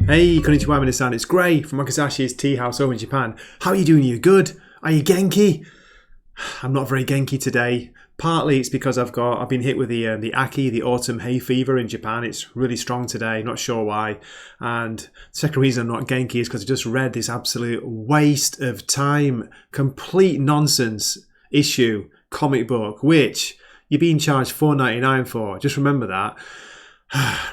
Hey, konnichiwa minasan, it's Gray from Wakizashi's Teahouse over in Japan. How are you doing? Are you good? Are you genki? I'm not very genki today. Partly it's because I've been hit with the Aki, the autumn hay fever in Japan. It's really strong today, not sure why. And the second reason I'm not genki is because I just read this absolute waste of time, complete nonsense issue, comic book, which you're being charged $4.99 for. Just remember that.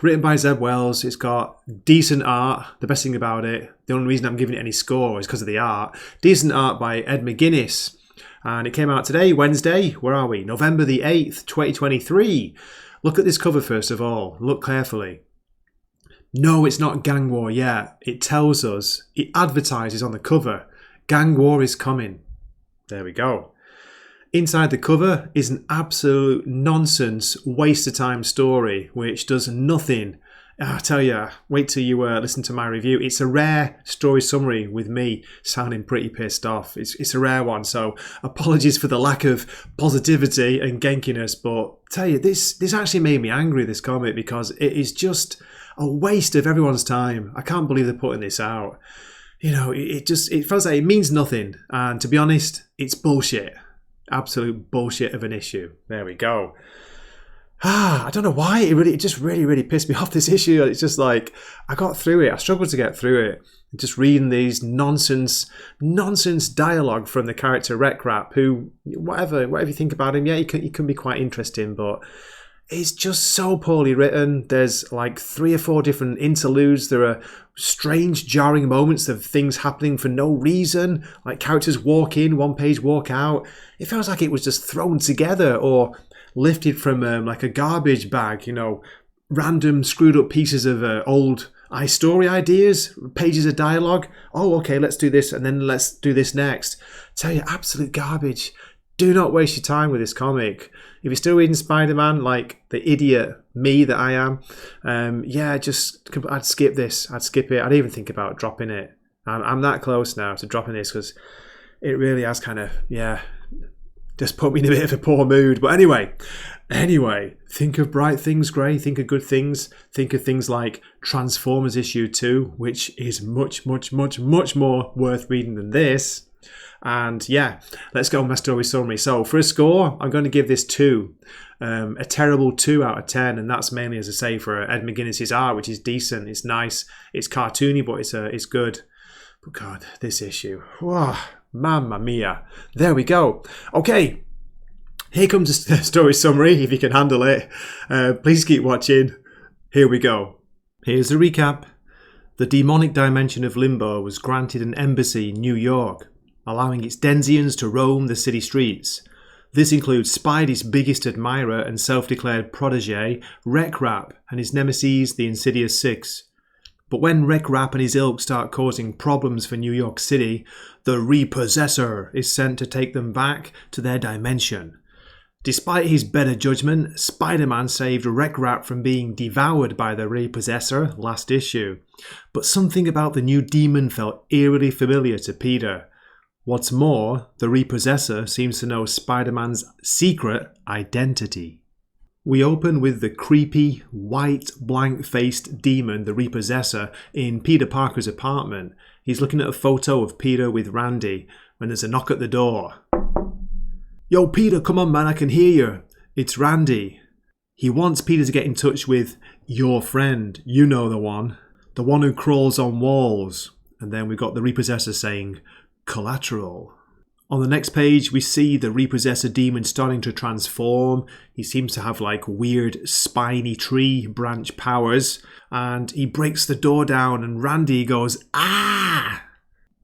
Written by Zeb Wells, it's got decent art. The best thing about it, the only reason I'm giving it any score is because of the art. Decent art by Ed McGuinness. And it came out today, Wednesday. Where are we? November the 8th, 2023. Look at this cover first of all. Look carefully. No, it's not gang war yet. It tells us, it advertises on the cover, gang war is coming. There we go. Inside the cover is an absolute nonsense, waste of time story, which does nothing. I tell you, wait till you listen to my review. It's a rare story summary with me sounding pretty pissed off. It's a rare one, so apologies for the lack of positivity and genkiness, but I tell you, this actually made me angry, this comic, because it is just a waste of everyone's time. I can't believe they're putting this out. You know, it feels like it means nothing, and to be honest, it's bullshit. Absolute bullshit of an issue. There we go. I don't know why it just really pissed me off, this issue. It's just like I got through it. I struggled to get through it. Just reading these nonsense dialogue from the character Rek-Rap, who whatever you think about him, yeah, he can be quite interesting, but it's just so poorly written. There's like 3 or 4 different interludes. There are strange, jarring moments of things happening for no reason. Like characters walk in, one page walk out. It feels like it was just thrown together or lifted from like a garbage bag, you know, random screwed up pieces of old story ideas, pages of dialogue. Oh, okay, let's do this and then let's do this next. Tell you, absolute garbage. Do not waste your time with this comic. If you're still reading Spider-Man, like the idiot me that I am, I'd skip this. I'd skip it. I'd even think about dropping it. I'm that close now to dropping this because it really has kind of, just put me in a bit of a poor mood. But anyway, think of bright things, Gray. Think of good things. Think of things like Transformers issue 2, which is much more worth reading than this. And yeah, let's go on my story summary. So for a score, I'm going to give this 2. A terrible 2 out of 10. And that's mainly, as I say, for Ed McGuinness' art, which is decent. It's nice. It's cartoony, but it's good. But God, this issue. Whoa, mamma mia. There we go. Okay. Here comes the story summary, if you can handle it. Please keep watching. Here we go. Here's the recap. The demonic dimension of Limbo was granted an embassy in New York, allowing its denizens to roam the city streets. This includes Spidey's biggest admirer and self-declared protege, Rek-Rap, and his nemesis, the Insidious Six. But when Rek-Rap and his ilk start causing problems for New York City, the Repossessor is sent to take them back to their dimension. Despite his better judgment, Spider-Man saved Rek-Rap from being devoured by the Repossessor last issue. But something about the new demon felt eerily familiar to Peter. What's more, the Repossessor seems to know Spider-Man's secret identity. We open with the creepy, white, blank-faced demon, the Repossessor, in Peter Parker's apartment. He's looking at a photo of Peter with Randy when there's a knock at the door. Yo, Peter, come on, man, I can hear you. It's Randy. He wants Peter to get in touch with your friend. You know the one who crawls on walls. And then we've got the Repossessor saying, collateral. On the next page, we see the Repossessor demon starting to transform. He seems to have like weird spiny tree branch powers. And he breaks the door down and Randy goes, ah!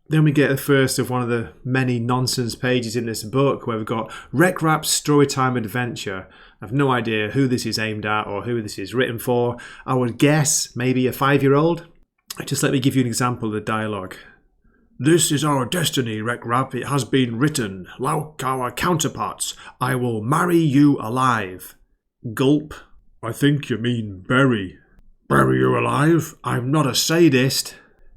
Then we get the first of one of the many nonsense pages in this book where we've got Rek-Rap's Storytime Adventure. I have no idea who this is aimed at or who this is written for. I would guess maybe a 5-year-old. Just let me give you an example of the dialogue. This is our destiny, Rek-Rap. It has been written. Like our counterparts, I will marry you alive. Gulp. I think you mean bury. Bury you alive? I'm not a sadist.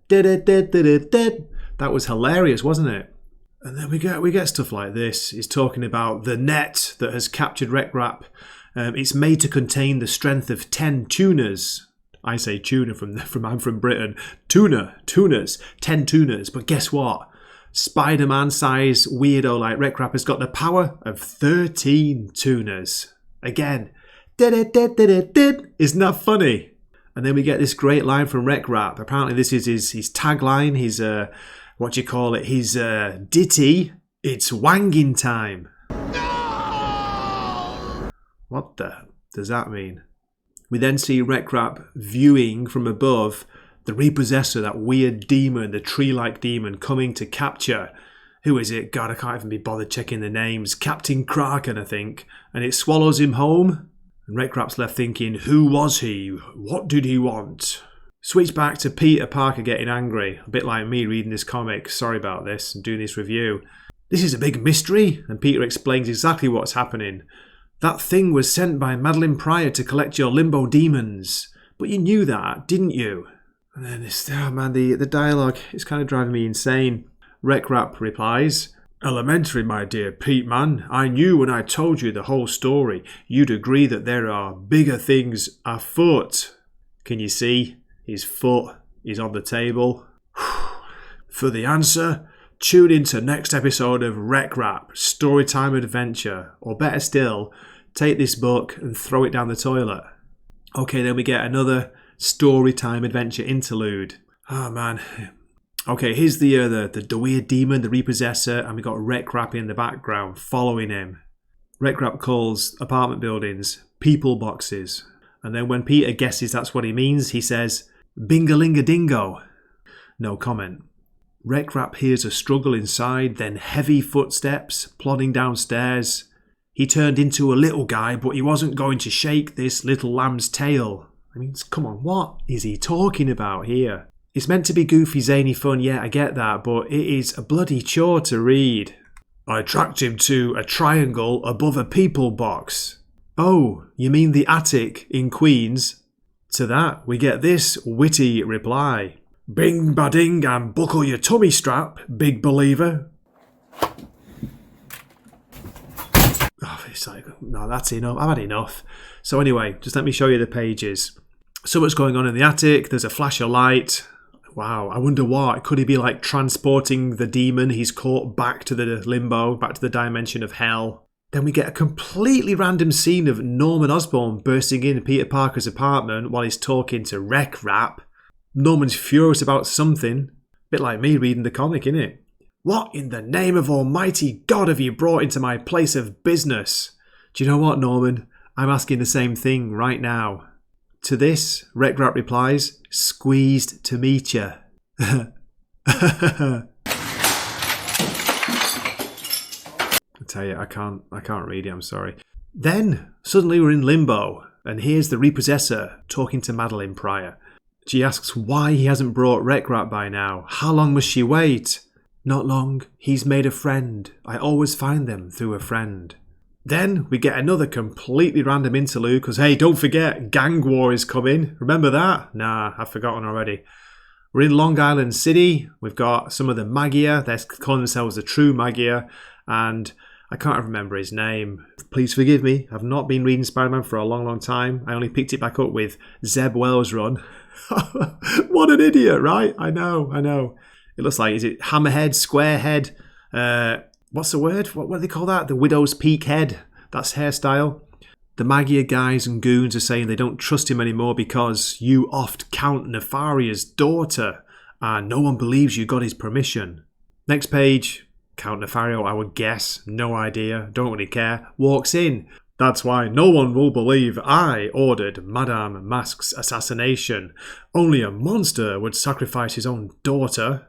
That was hilarious, wasn't it? And then we get stuff like this. He's talking about the net that has captured Rek-Rap. It's made to contain the strength of 10 tuners. I say tuna I'm from Britain. Tunas, 10 tunas. But guess what? Spider-Man size weirdo like Rek-Rap has got the power of 13 tunas. Again, isn't that funny? And then we get this great line from Rek-Rap. Apparently this is his tagline, his his ditty. It's wanging time. No! What the does that mean? We then see Rek-Rap viewing from above the Repossessor, that weird demon, the tree-like demon, coming to capture. Who is it? God, I can't even be bothered checking the names. Captain Kraken, I think. And it swallows him home. And Rek-Rap's left thinking, who was he? What did he want? Switch back to Peter Parker getting angry. A bit like me reading this comic. Sorry about this and doing this review. This is a big mystery. And Peter explains exactly what's happening. That thing was sent by Madeline Pryor to collect your limbo demons. But you knew that, didn't you? And then the dialogue is kind of driving me insane. Rek-Rap replies, Elementary, my dear Pete man. I knew when I told you the whole story, you'd agree that there are bigger things afoot. Can you see? His foot is on the table. For the answer, tune into next episode of Rek-Rap, Storytime Adventure. Or better still, take this book and throw it down the toilet. Okay, then we get another Storytime Adventure interlude. Oh man. Okay, here's the weird demon, the Repossessor, and we got Rek-Rap in the background following him. Rek-Rap calls apartment buildings people boxes. And then when Peter guesses that's what he means, he says, Bingalinga-dingo. No comment. Rek-Rap hears a struggle inside, then heavy footsteps plodding downstairs. He turned into a little guy, but he wasn't going to shake this little lamb's tail. I mean, come on, what is he talking about here? It's meant to be goofy, zany fun, yeah, I get that, but it is a bloody chore to read. I tracked him to a triangle above a people box. Oh, you mean the attic in Queens? To that, we get this witty reply. Bing bading and buckle your tummy strap, big believer. Oh, it's like, no, that's enough. I've had enough. So anyway, just let me show you the pages. So much going on in the attic. There's a flash of light. Wow, I wonder what. Could he be like transporting the demon he's caught back to the limbo, back to the dimension of hell? Then we get a completely random scene of Norman Osborn bursting in Peter Parker's apartment while he's talking to Rek-Rap. Norman's furious about something. Bit like me reading the comic, innit? What in the name of Almighty God have you brought into my place of business? Do you know what, Norman? I'm asking the same thing right now. To this, Rek-Rap replies, squeezed to meet ya. I tell you, I can't read it, I'm sorry. Then, suddenly we're in limbo, and here's the Repossessor talking to Madeline Pryor. She asks why he hasn't brought Rek-Rap by now. How long must she wait? Not long. He's made a friend. I always find them through a friend. Then we get another completely random interlude because, hey, don't forget, Gang War is coming. Remember that? Nah, I've forgotten already. We're in Long Island City. We've got some of the Magia. They're calling themselves the True Magia. And I can't remember his name. Please forgive me. I've not been reading Spider-Man for a long, long time. I only picked it back up with Zeb Wells' run. What an idiot, right? I know. It looks like, is it hammerhead, squarehead? What's the word? What do they call that? The widow's peak head. That's hairstyle. The Magia guys and goons are saying they don't trust him anymore because you offed Count Nefaria's daughter and no one believes you got his permission. Next page, Count Nefario, I would guess, no idea, don't really care, walks in. That's why no one will believe I ordered Madame Mask's assassination. Only a monster would sacrifice his own daughter.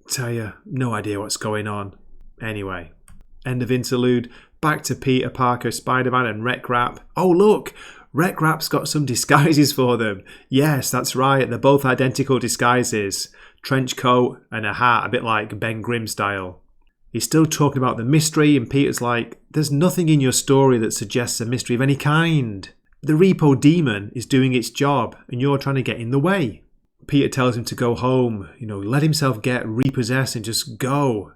Tell you, no idea what's going on. Anyway, end of interlude. Back to Peter Parker, Spider-Man and Rek-Rap. Oh look, Rek-Rap's got some disguises for them. Yes, that's right, they're both identical disguises. Trench coat and a hat, a bit like Ben Grimm style. He's still talking about the mystery and Peter's like, there's nothing in your story that suggests a mystery of any kind. The Repo Demon is doing its job and you're trying to get in the way. Peter tells him to go home, let himself get repossessed and just go.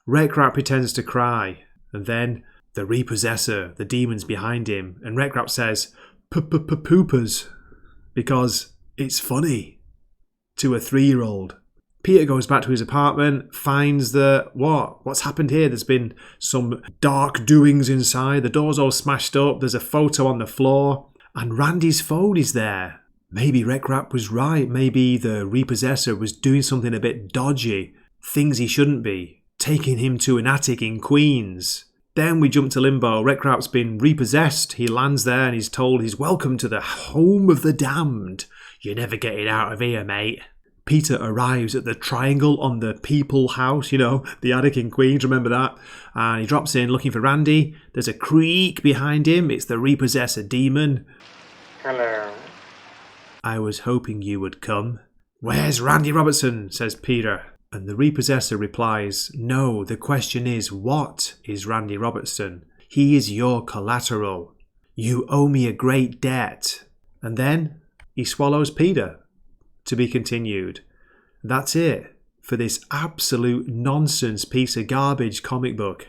Rek-Rap pretends to cry, and then the Repossessor, the demon's behind him, and Rek-Rap says, "Poopers," because It's funny to a 3-year-old. Peter goes back to his apartment, finds that, what's happened here? There's been some dark doings inside. The door's all smashed up. There's a photo on the floor. And Randy's phone is there. Maybe Rek-Rap was right. Maybe the Repossessor was doing something a bit dodgy. Things he shouldn't be. Taking him to an attic in Queens. Then we jump to Limbo. Rek-Rap's been repossessed. He lands there and he's told he's welcome to the home of the damned. You're never getting out of here, mate. Peter arrives at the triangle on the People House, the attic in Queens, remember that? And he drops in looking for Randy. There's a creak behind him. It's the Repossessor demon. Hello. I was hoping you would come. Where's Randy Robertson? Says Peter. And the Repossessor replies, no, the question is, what is Randy Robertson? He is your collateral. You owe me a great debt. And then he swallows Peter. To be continued. That's it for this absolute nonsense piece of garbage comic book.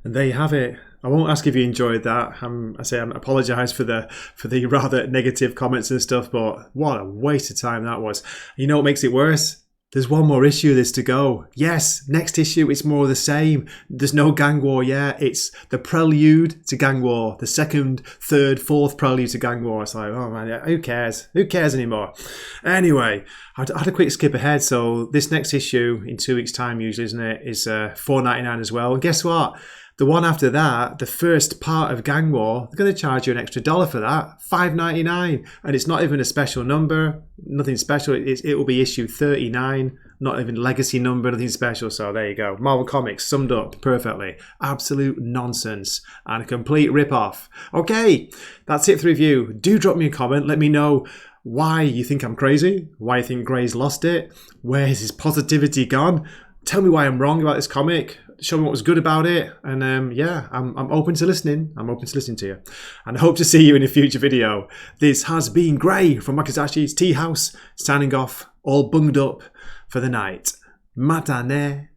And there you have it. I won't ask if you enjoyed that. I apologise for the rather negative comments and stuff, but what a waste of time that was. You know what makes it worse? There's one more issue of this to go. Yes, next issue it's more of the same. There's no gang war yet. It's the prelude to gang war. The second, third, fourth prelude to gang war. It's like, oh man, who cares? Who cares anymore? Anyway, I had a quick skip ahead. So this next issue in 2 weeks' time, usually, isn't it? Is $4.99 as well. And guess what? The one after that, the first part of Gang War, they're going to charge you an extra $1 for that, $5.99, and it's not even a special number, nothing special. It will be issue 39, not even legacy number, nothing special. So there you go, Marvel Comics summed up perfectly. Absolute nonsense and a complete rip-off. Okay, that's it for the review. Do drop me a comment. Let me know why you think I'm crazy, why you think Gray's lost it, where's his positivity gone. Tell me why I'm wrong about this comic. Show me what was good about it. And I'm open to listening. I'm open to listening to you. And I hope to see you in a future video. This has been Gray from Wakizashi's Teahouse, signing off, all bunged up for the night. Matane.